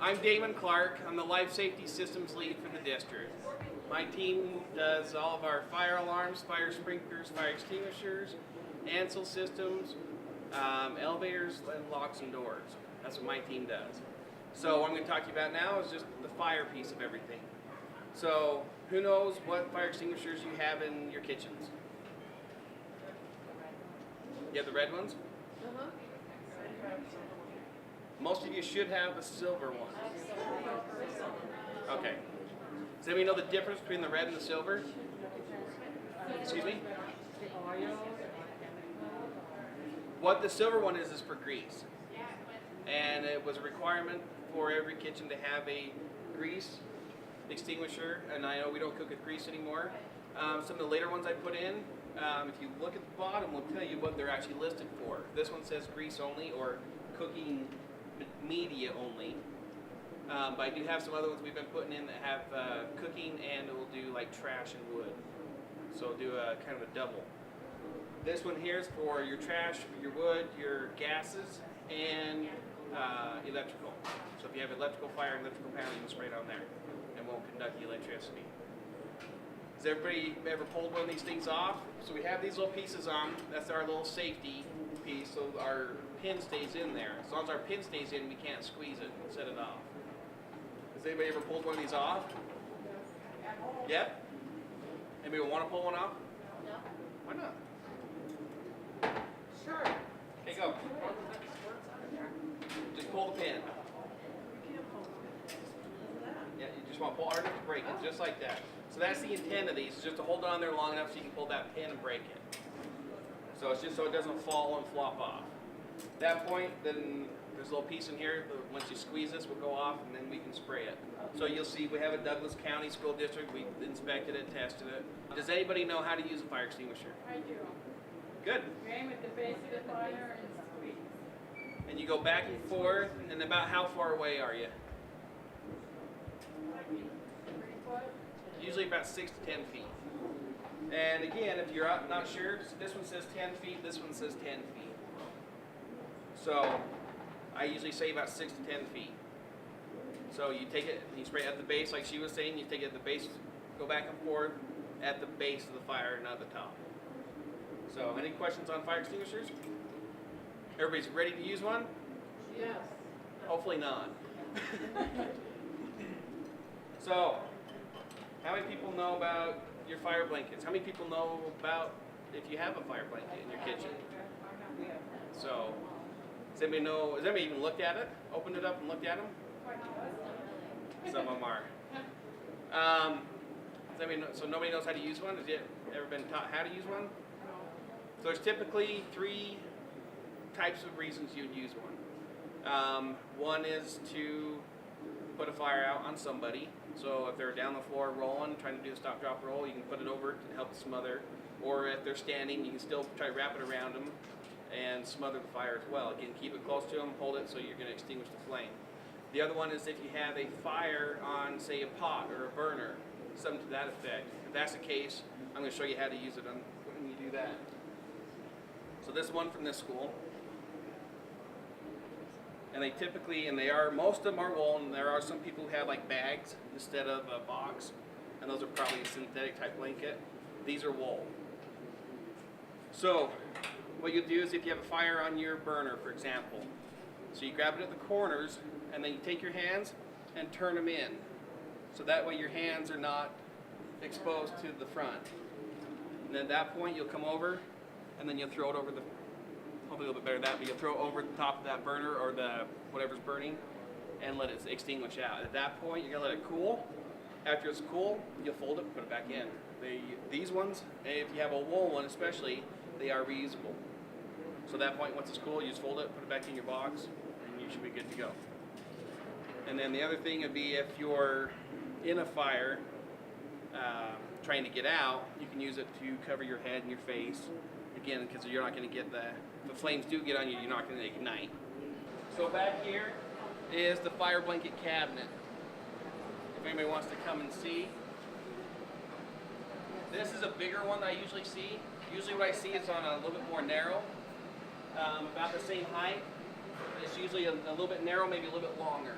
I'm Damon Clark. I'm the Life Safety Systems Lead for the district. My team does all of our fire alarms, fire sprinklers, fire extinguishers, Ansel systems, elevators, and locks and doors. That's what my team does. So what I'm going to talk to you about now is just the fire piece of everything. So who knows what fire extinguishers you have in your kitchens? You have the red ones? Most of you should have the silver ones. Okay. Does anybody know the difference between the red and the silver? Excuse me? What the silver one is for grease. And it was a requirement for every kitchen to have a grease extinguisher. And I know we don't cook with grease anymore. Some of the later ones I put in, if you look at the bottom, will tell you what they're actually listed for. This one says grease only or cooking media only. But I do have some other ones we've been putting in that have cooking, and it will do like trash and wood. So it'll do a kind of a double. This one here is for your trash, your wood, your gases, and electrical. So if you have electrical fire and electrical panel, you can spray it on there. It won't conduct the electricity. Has everybody ever pulled one of these things off? So we have these little pieces on. That's our little safety piece, so our pin stays in there. As long as our pin stays in, we can't squeeze it and set it off. Has anybody ever pulled one of these off? Yep. Anybody want to pull one off? No. Why not? Sure. Okay, go. Just pull the pin. Yeah, you just want to pull hard enough to break it, just like that. So that's the intent of these, is just to hold it on there long enough so you can pull that pin and break it. So it's just so it doesn't fall and flop off. At that point, then there's a little piece in here, but once you squeeze this, will go off and then we can spray it. So you'll see we have a Douglas County School District. We inspected it, tested it. Does anybody know how to use a fire extinguisher? I do. Good. You aim at the base of the fire and squeeze. And you go back and forth, and about how far away are you? 3 foot. Usually about 6 to 10 feet. And again, if you're not sure, this one says 10 feet, this one says 10 feet. So I usually say about 6 to 10 feet. So you take it and you spray it at the base, like she was saying, you take it at the base, go back and forth at the base of the fire, not the top. So any questions on fire extinguishers? Everybody's ready to use one? Yes. Hopefully not. So, how many people know about your fire blankets? How many people know about if you have a fire blanket in your kitchen? So, does anybody know, has anybody even looked at it? Opened it up and looked at them? Some of them are. Does anybody know, so nobody knows how to use one? Has you ever been taught how to use one? So there's typically 3 types of reasons you'd use one. One is to put a fire out on somebody. So if they're down the floor rolling, trying to do a stop, drop, roll, you can put it over to help smother. Or if they're standing, you can still try to wrap it around them and smother the fire as well. Again, keep it close to them, hold it so you're going to extinguish the flame. The other one is if you have a fire on, say, a pot or a burner, something to that effect. If that's the case, I'm going to show you how to use it when you do that. So this one from this school. And they typically, most of them are wool, and there are some people who have like bags instead of a box, and those are probably a synthetic type blanket. These are wool. So what you do is if you have a fire on your burner, for example, so you grab it at the corners, and then you take your hands and turn them in. So that way your hands are not exposed to the front. And at that point you'll come over, and then you'll throw it over the, hopefully a little bit better than that, but you'll throw it over the top of that burner or the whatever's burning and let it extinguish out. At that point, you're gonna let it cool. After it's cool, you'll fold it and put it back in. These ones, if you have a wool one especially, they are reusable. So at that point, once it's cool, you just fold it, put it back in your box, and you should be good to go. And then the other thing would be if you're in a fire, trying to get out, you can use it to cover your head and your face. Again, because you're not going to get if the flames do get on you, you're not going to ignite. So back here is the fire blanket cabinet. If anybody wants to come and see. This is a bigger one that I usually see. Usually what I see is on a little bit more narrow, about the same height. It's usually a little bit narrow, maybe a little bit longer.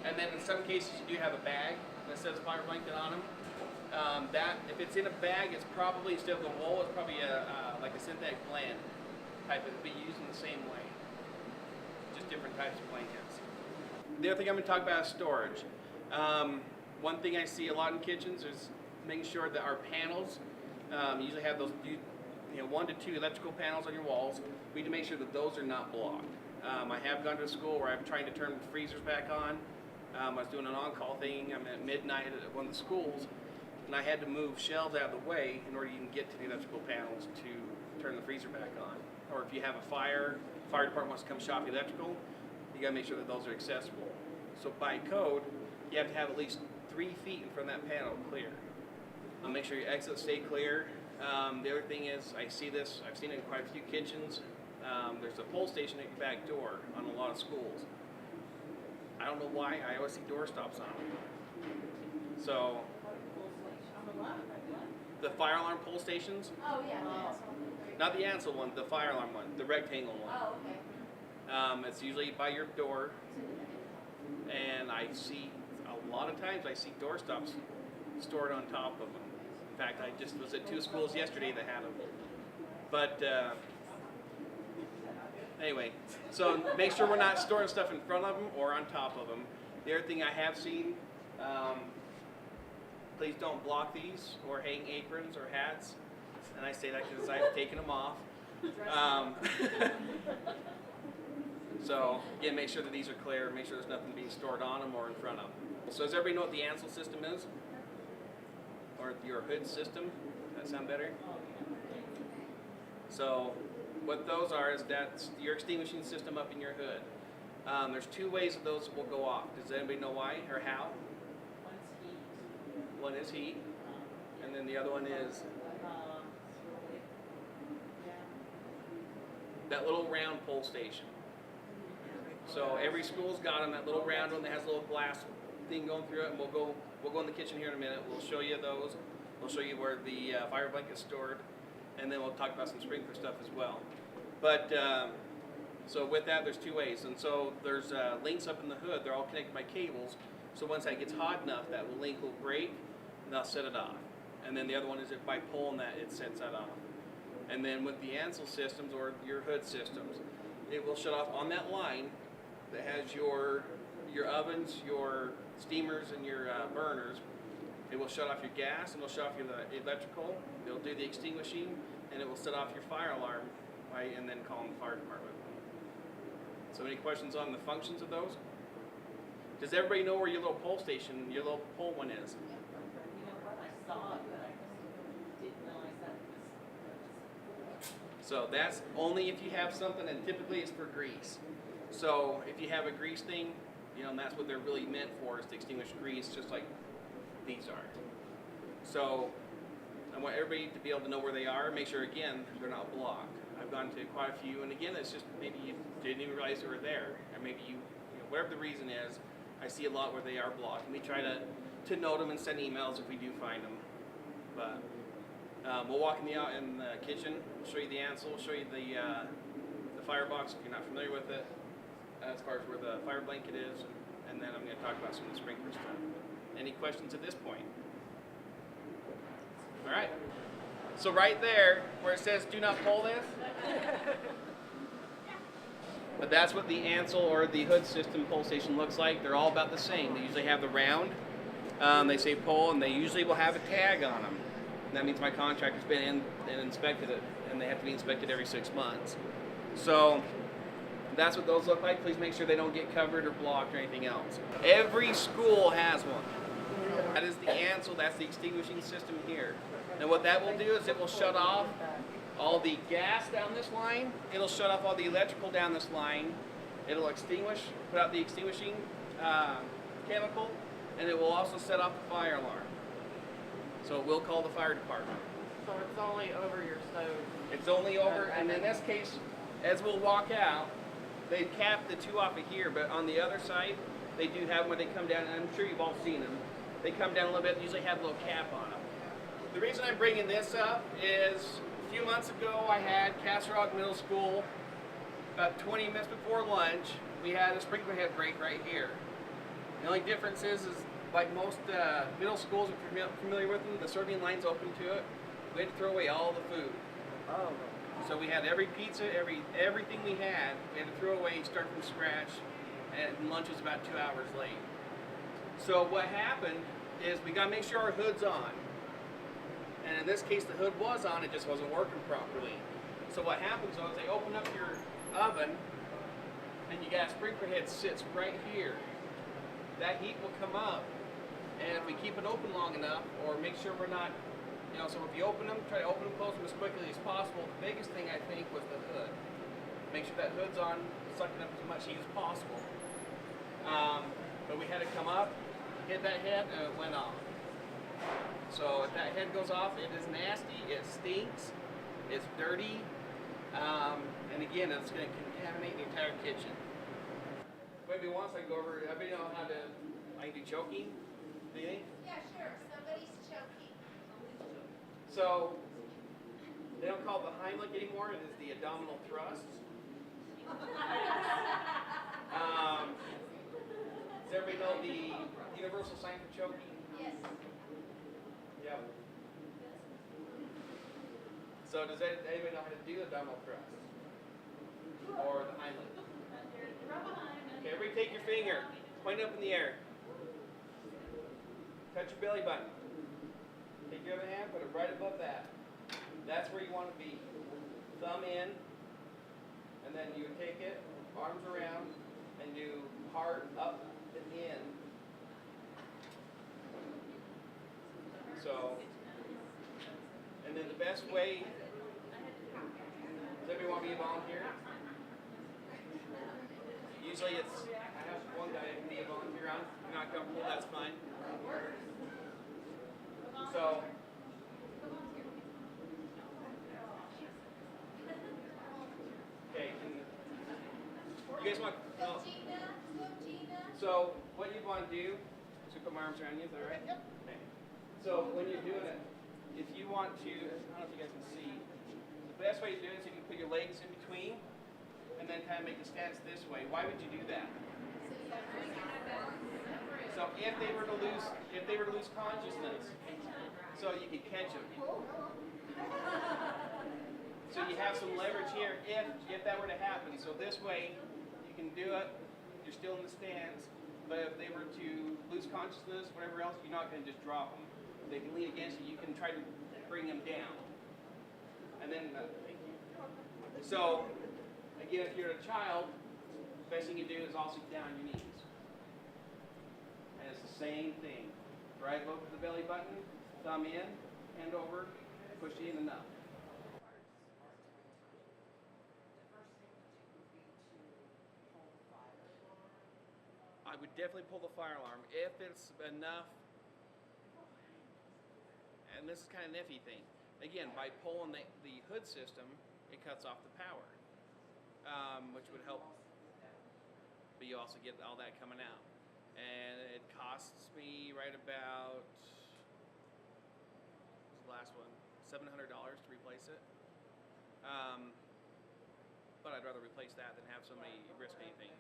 And then in some cases you do have a bag that says fire blanket on them. That if it's in a bag, it's probably instead of the wool, it's probably like a synthetic blend type. It'll be used in the same way, just different types of blankets. The other thing I'm going to talk about is storage. One thing I see a lot in kitchens is making sure that our panels, you usually have those, 1 to 2 electrical panels on your walls. We need to make sure that those are not blocked. I have gone to a school where I'm trying to turn freezers back on. I was doing an on-call thing. I'm at midnight at one of the schools, and I had to move shelves out of the way in order to even get to the electrical panels to turn the freezer back on. Or if you have a fire department wants to come shop the electrical, you gotta make sure that those are accessible. So by code, you have to have at least 3 feet in front of that panel clear. Make sure your exits stay clear. The other thing is, I see this, I've seen it in quite a few kitchens. There's a pull station at your back door on a lot of schools. I don't know why, I always see door stops on them. So, the fire alarm pull stations, Oh, yeah. not the Ansel one, the fire alarm one, the rectangle one. Oh, okay. It's usually by your door, and I see, a lot of times I see door stops stored on top of them. In fact, I just was at 2 schools yesterday that had them. But anyway, so make sure we're not storing stuff in front of them or on top of them. The other thing I have seen, please don't block these or hang aprons or hats. And I say that because I've taken them off. So again, make sure that these are clear, make sure there's nothing being stored on them or in front of them. So does everybody know what the Ansel system is? Or your hood system? Does that sound better? So what those are is that's your extinguishing system up in your hood. There's 2 ways that those will go off. Does anybody know why or how? One is heat, and then the other one is that little round pull station. So every school's got them, that little round one that has a little glass thing going through it, and we'll go in the kitchen here in a minute. We'll show you those. We'll show you where the fire blanket's stored, and then we'll talk about some sprinkler stuff as well. But so with that, there's 2 ways, and so there's links up in the hood. They're all connected by cables. So once that gets hot enough, that link will break, and they'll set it off. And then the other one is if by pulling that, it sets that off. And then with the Ansel systems or your hood systems, it will shut off on that line that has your ovens, your steamers, and your burners. It will shut off your gas, and it'll shut off your electrical. It'll do the extinguishing, and it will set off your fire alarm, right, and then call the fire department. So any questions on the functions of those? Does everybody know where your little pull station, your little pull one is? I saw it, but I didn't realize that was. So that's only if you have something, and typically it's for grease. So if you have a grease thing, and that's what they're really meant for, is to extinguish grease, just like these are. So I want everybody to be able to know where they are. Make sure, again, they're not blocked. I've gone to quite a few, and again, it's just maybe you didn't even realize they were there, or maybe you whatever the reason is. I see a lot where they are blocked, and we try to note them and send emails if we do find them. But we'll walk in the kitchen. We'll show you the Ansel. We'll show you the firebox if you're not familiar with it, as far as where the fire blanket is, and then I'm going to talk about some of the sprinkler stuff. Any questions at this point? All right. So right there, where it says "Do not pull this," but that's what the Ansel or the hood system pull station looks like. They're all about the same. They usually have the round. They say pull, and they usually will have a tag on them. And that means my contractor's been in and inspected it, and they have to be inspected every 6 months. So that's what those look like. Please make sure they don't get covered or blocked or anything else. Every school has one. That is the Ansel. That's the extinguishing system here. And what that will do is it will shut off all the gas down this line. It'll shut off all the electrical down this line. It'll extinguish, put out the extinguishing chemical, and it will also set off the fire alarm. So it will call the fire department. So it's only over your stove. It's only over, and in this case, as we'll walk out, they cap the 2 off of here, but on the other side, they do have when they come down, and I'm sure you've all seen them. They come down a little bit, and usually have a little cap on them. The reason I'm bringing this up is a few months ago I had Castle Rock Middle School, about 20 minutes before lunch, we had a sprinkler head break right here. The only difference is like most middle schools are familiar with them, the serving line's open to it. We had to throw away all the food. Oh. So we had every pizza, everything we had to throw away, start from scratch, and lunch was about 2 hours late. So what happened is we got to make sure our hood's on. And in this case, the hood was on, it just wasn't working properly. So what happens though is they open up your oven, and you got a sprinkler head sits right here. That heat will come up, and if we keep it open long enough, or make sure we're not, so if you open them, try to open them, close them as quickly as possible. The biggest thing I think was the hood. Make sure that hood's on, sucking up as much heat as possible. But we had to come up, hit that head, and it went off. So if that head goes off, it is nasty, it stinks, it's dirty, and again, it's going to contaminate the entire kitchen. Maybe once I go over, everybody know how to, I do choking, do you think? Yeah, sure, somebody's choking. So, they don't call it the Heimlich anymore, it is the abdominal thrust. Does everybody know the universal sign for choking? Yes. Yep. So does anybody know how to do the abdominal thrust? Or the Heimlich? Okay, everybody take your finger, point it up in the air. Touch your belly button. Take your other hand, put it right above that. That's where you want to be. Thumb in, and then you take it, arms around, and do heart up and in. So, and then the best way, does everybody want to be a volunteer? Usually it's, I have one guy I can be a volunteer on. If you're not comfortable, that's fine. So, okay, you guys want, Go Gina, go Gina. so what you want to do, so put my arms around you, is that right? Yep. Okay. So when you're doing it, if you want to, I don't know if you guys can see, the best way to do it is if you put your legs in between, and then kind of make a stance this way. Why would you do that? So if they were to lose consciousness, so you can catch them. So you have some leverage here if that were to happen. So this way, you can do it. You're still in the stance, but if they were to lose consciousness, whatever else, you're not going to just drop them. They can lean against you. You can try to bring them down. And then, thank you. So, again, if you're a child, the best thing you do is also get down on your knees. And it's the same thing. Right above the belly button, thumb in, hand over, push in and up. I would definitely pull the fire alarm if it's enough. And this is kind of an iffy thing. Again, by pulling the hood system, it cuts off the power, which would help. But you also get all that coming out. And it costs me right about, what was the last one? $700 to replace it. But I'd rather replace that than have somebody risk anything.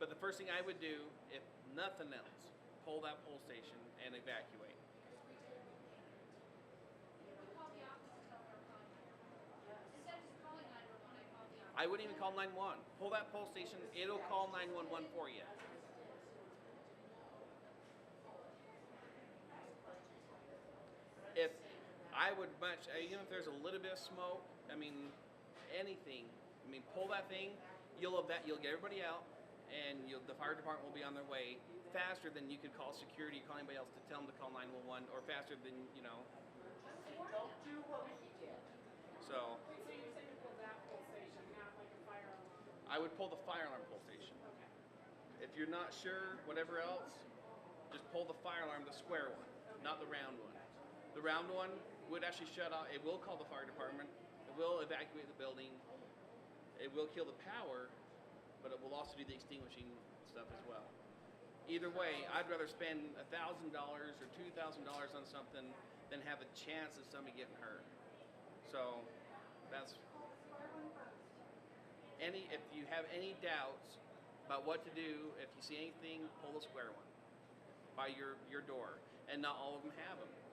But the first thing I would do, if nothing else, pull that pull station and evacuate. I wouldn't even call 911. Pull that pull station, it'll call 911 for you. If I would much, even if there's a little bit of smoke, I mean, anything. I mean, pull that thing. You'll get everybody out, and the fire department will be on their way faster than you could call security, call anybody else to tell them to call 911, or faster than Don't do what we did. So Wait, so you're saying to pull that pull station, not like a fire alarm? I would pull the fire alarm pull station. Okay. If you're not sure, whatever else, just pull the fire alarm, the square one, not the round one. The round one would actually shut off. It will call the fire department. It will evacuate the building. It will kill the power, but it will also do the extinguishing stuff as well. Either way, I'd rather spend $1,000 or $2,000 on something than have a chance of somebody getting hurt. So that's if you have any doubts about what to do, if you see anything, pull the square one. by your door, and not all of them have them.